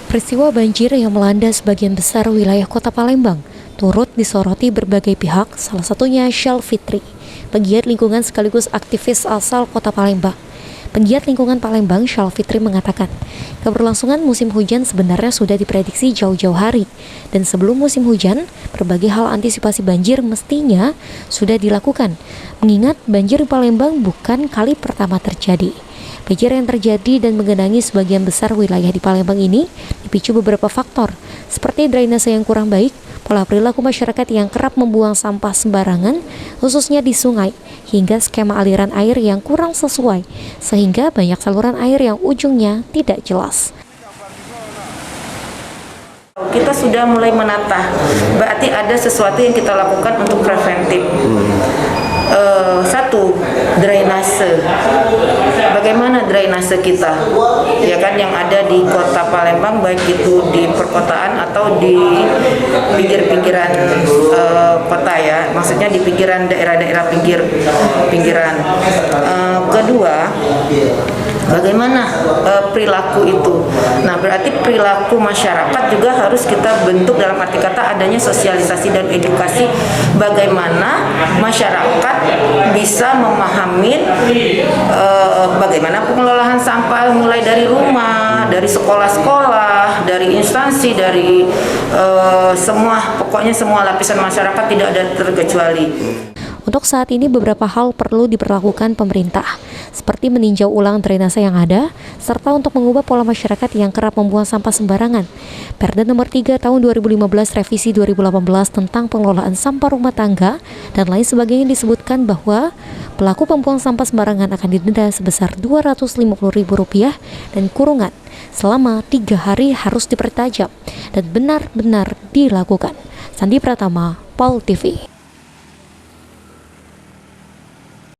Peristiwa banjir yang melanda sebagian besar wilayah Kota Palembang turut disoroti berbagai pihak, salah satunya Syal Fitri, pegiat lingkungan sekaligus aktivis asal Kota Palembang. Penggiat lingkungan Palembang, Syal Fitri mengatakan, keberlangsungan musim hujan sebenarnya sudah diprediksi jauh-jauh hari, dan sebelum musim hujan, berbagai hal antisipasi banjir mestinya sudah dilakukan, mengingat banjir di Palembang bukan kali pertama terjadi. Banjir yang terjadi dan menggenangi sebagian besar wilayah di Palembang ini dipicu beberapa faktor, seperti drainase yang kurang baik, pola perilaku masyarakat yang kerap membuang sampah sembarangan, khususnya di sungai, hingga skema aliran air yang kurang sesuai, sehingga banyak saluran air yang ujungnya tidak jelas. Kita sudah mulai menata, berarti ada sesuatu yang kita lakukan untuk preventif. Satu, drainase. Bagaimana drainase kita? Ya kan, yang ada di Kota Palembang, baik itu di perkotaan atau di pinggir-pinggiran kota ya. Maksudnya di pinggiran daerah-daerah pinggiran. Kedua, bagaimana perilaku itu? Nah, berarti perilaku masyarakat juga harus kita bentuk dalam arti kata adanya sosialisasi dan edukasi bagaimana masyarakat bisa memahami bagaimana pengelolaan sampah mulai dari rumah, dari sekolah-sekolah, dari instansi, dari pokoknya semua lapisan masyarakat tidak ada terkecuali. Untuk saat ini beberapa hal perlu diberlakukan pemerintah, seperti meninjau ulang drainase yang ada, serta untuk mengubah pola masyarakat yang kerap membuang sampah sembarangan. Perda nomor 3 tahun 2015 revisi 2018 tentang pengelolaan sampah rumah tangga dan lain sebagainya disebutkan bahwa pelaku pembuang sampah sembarangan akan didenda sebesar Rp250.000 dan kurungan selama 3 hari harus dipertajam dan benar-benar dilakukan. Sandi Pratama, PAL TV.